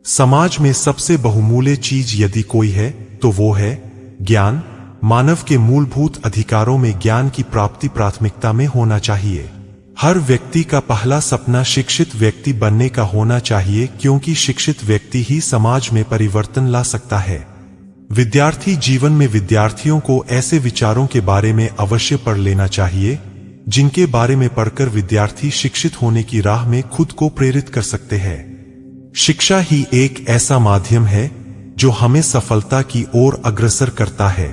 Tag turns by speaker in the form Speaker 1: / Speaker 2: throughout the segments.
Speaker 1: समाज में सबसे बहुमूल्य चीज यदि कोई है तो वो है ज्ञान। मानव के मूलभूत अधिकारों में ज्ञान की प्राप्ति प्राथमिकता में होना चाहिए। हर व्यक्ति का पहला सपना शिक्षित व्यक्ति बनने का होना चाहिए, क्योंकि शिक्षित व्यक्ति ही समाज में परिवर्तन ला सकता है। विद्यार्थी जीवन में विद्यार्थियों को ऐसे विचारों के बारे में अवश्य पढ़ लेना चाहिए जिनके बारे में पढ़कर विद्यार्थी शिक्षित होने की राह में खुद को प्रेरित कर सकते हैं। शिक्षा ही एक ऐसा माध्यम है जो हमें सफलता की ओर अग्रसर करता है।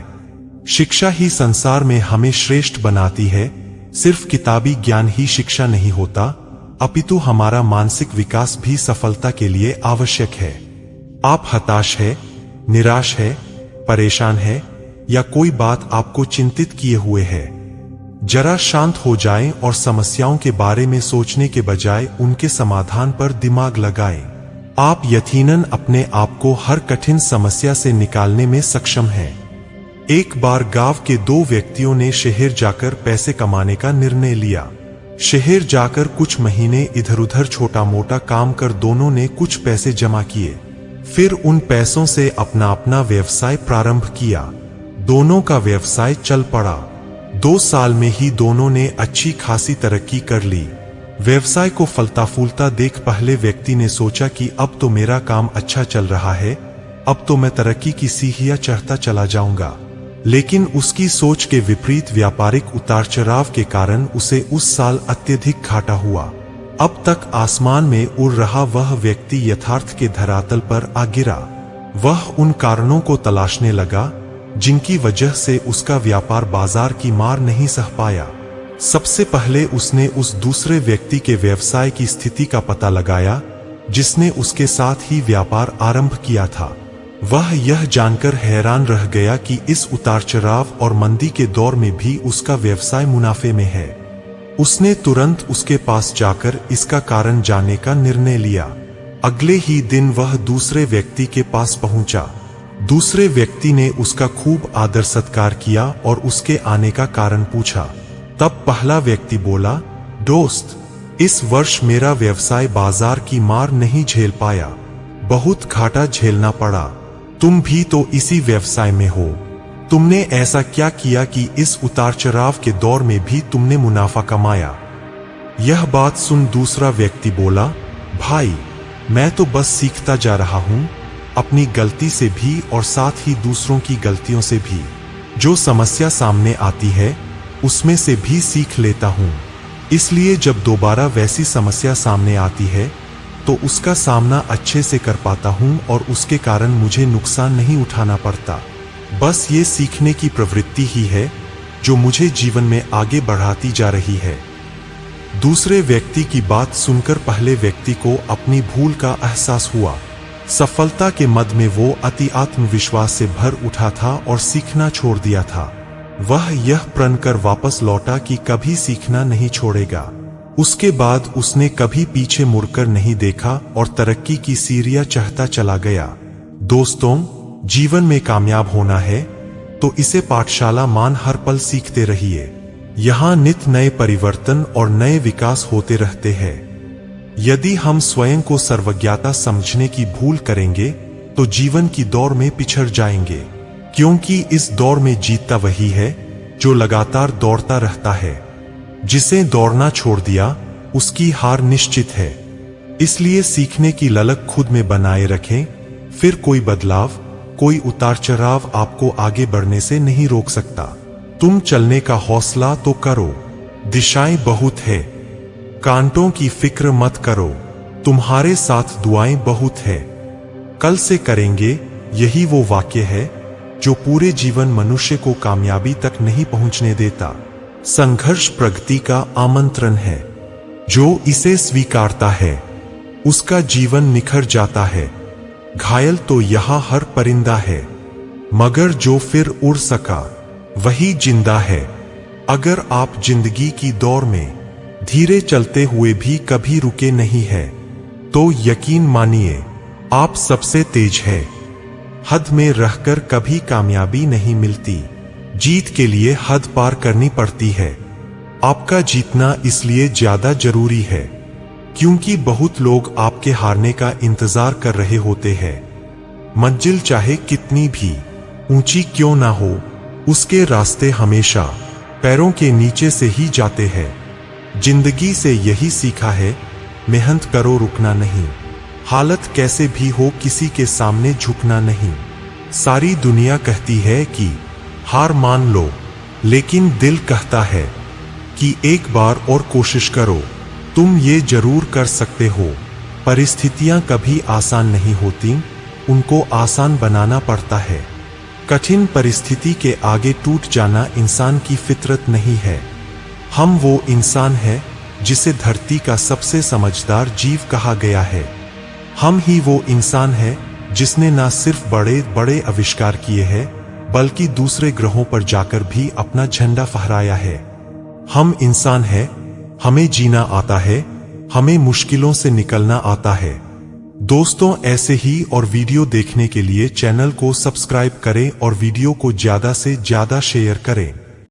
Speaker 1: शिक्षा ही संसार में हमें श्रेष्ठ बनाती है। सिर्फ किताबी ज्ञान ही शिक्षा नहीं होता, अपितु हमारा मानसिक विकास भी सफलता के लिए आवश्यक है। आप हताश है, निराश है, परेशान है या कोई बात आपको चिंतित किए हुए है, जरा शांत हो जाएं और समस्याओं के बारे में सोचने के बजाय उनके समाधान पर दिमाग लगाएं। आप यकीनन अपने आप को हर कठिन समस्या से निकालने में सक्षम हैं। एक बार गांव के दो व्यक्तियों ने शहर जाकर पैसे कमाने का निर्णय लिया। शहर जाकर कुछ महीने इधर उधर छोटा मोटा काम कर दोनों ने कुछ पैसे जमा किए। फिर उन पैसों से अपना अपना व्यवसाय प्रारंभ किया। दोनों का व्यवसाय चल पड़ा। 2 साल में ही दोनों ने अच्छी खासी तरक्की कर ली। व्यवसाय को फलता फूलता देख पहले व्यक्ति ने सोचा कि अब तो मेरा काम अच्छा चल रहा है, अब तो मैं तरक्की की सीढ़ियां चढ़ता चला जाऊंगा। लेकिन उसकी सोच के विपरीत व्यापारिक उतार चढ़ाव के कारण उसे उस साल अत्यधिक घाटा हुआ। अब तक आसमान में उड़ रहा वह व्यक्ति यथार्थ के धरातल पर आ गिरा। वह उन कारणों को तलाशने लगा जिनकी वजह से उसका व्यापार बाजार की मार नहीं सह पाया। सबसे पहले उसने उस दूसरे व्यक्ति के व्यवसाय की स्थिति का पता लगाया जिसने उसके साथ ही व्यापार आरंभ किया था। वह यह जानकर हैरान रह गया कि इस उतार चढ़ाव और मंदी के दौर में भी उसका व्यवसाय मुनाफे में है। उसने तुरंत उसके पास जाकर इसका कारण जानने का निर्णय लिया। अगले ही दिन वह दूसरे व्यक्ति के पास पहुंचा। दूसरे व्यक्ति ने उसका खूब आदर सत्कार किया और उसके आने का कारण पूछा। तब पहला व्यक्ति बोला, दोस्त, इस वर्ष मेरा व्यवसाय बाजार की मार नहीं झेल पाया, बहुत घाटा झेलना पड़ा। तुम भी तो इसी व्यवसाय में हो, तुमने ऐसा क्या किया कि इस उतार चढ़ाव के दौर में भी तुमने मुनाफा कमाया? यह बात सुन दूसरा व्यक्ति बोला, भाई, मैं तो बस सीखता जा रहा हूं, अपनी गलती से भी और साथ ही दूसरों की गलतियों से भी। जो समस्या सामने आती है उसमें से भी सीख लेता हूं, इसलिए जब दोबारा वैसी समस्या सामने आती है तो उसका सामना अच्छे से कर पाता हूं और उसके कारण मुझे नुकसान नहीं उठाना पड़ता। बस ये सीखने की प्रवृत्ति ही है जो मुझे जीवन में आगे बढ़ाती जा रही है। दूसरे व्यक्ति की बात सुनकर पहले व्यक्ति को अपनी भूल का एहसास हुआ। सफलता के मद में वो अति आत्मविश्वास से भर उठा था और सीखना छोड़ दिया था। वह यह प्रण कर वापस लौटा कि कभी सीखना नहीं छोड़ेगा। उसके बाद उसने कभी पीछे मुड़कर नहीं देखा और तरक्की की सीढ़ियां चढ़ता चला गया। दोस्तों, जीवन में कामयाब होना है तो इसे पाठशाला मान हर पल सीखते रहिए। यहाँ नित नए परिवर्तन और नए विकास होते रहते हैं। यदि हम स्वयं को सर्वज्ञता समझने की भूल करेंगे तो जीवन की दौड़ में पिछड़ जाएंगे, क्योंकि इस दौड़ में जीतता वही है जो लगातार दौड़ता रहता है। जिसे दौड़ना छोड़ दिया उसकी हार निश्चित है। इसलिए सीखने की ललक खुद में बनाए रखें, फिर कोई बदलाव, कोई उतार चढ़ाव आपको आगे बढ़ने से नहीं रोक सकता। तुम चलने का हौसला तो करो, दिशाएं बहुत है, कांटों की फिक्र मत करो, तुम्हारे साथ दुआएं बहुत है। कल से करेंगे, यही वो वाक्य है जो पूरे जीवन मनुष्य को कामयाबी तक नहीं पहुंचने देता। संघर्ष प्रगति का आमंत्रण है। जो इसे स्वीकारता है उसका जीवन निखर जाता है। घायल तो यहाँ हर परिंदा है, मगर जो फिर उड़ सका वही जिंदा है। अगर आप जिंदगी की दौड़ में धीरे चलते हुए भी कभी रुके नहीं है तो यकीन मानिए आप सबसे तेज है। हद में रहकर कभी कामयाबी नहीं मिलती, जीत के लिए हद पार करनी पड़ती है। आपका जीतना इसलिए ज्यादा जरूरी है। क्योंकि बहुत लोग आपके हारने का इंतजार कर रहे होते हैं। मंजिल चाहे कितनी भी ऊंची क्यों ना हो, उसके रास्ते हमेशा पैरों के नीचे से ही जाते हैं। जिंदगी से यही सीखा है, मेहनत करो, रुकना नहीं। हालत कैसे भी हो, किसी के सामने झुकना नहीं। सारी दुनिया कहती है कि हार मान लो, लेकिन दिल कहता है कि एक बार और कोशिश करो। तुम ये जरूर कर सकते हो। परिस्थितियां कभी आसान नहीं होती, उनको आसान बनाना पड़ता है। कठिन परिस्थिति के आगे टूट जाना इंसान की फितरत नहीं है। हम वो इंसान है जिसे धरती का सबसे समझदार जीव कहा गया है। हम ही वो इंसान है जिसने न सिर्फ बड़े बड़े आविष्कार किए हैं, बल्कि दूसरे ग्रहों पर जाकर भी अपना झंडा फहराया है। हम इंसान हैं, हमें जीना आता है, हमें मुश्किलों से निकलना आता है। दोस्तों, ऐसे ही और वीडियो देखने के लिए चैनल को सब्सक्राइब करें और वीडियो को ज्यादा से ज्यादा शेयर करें।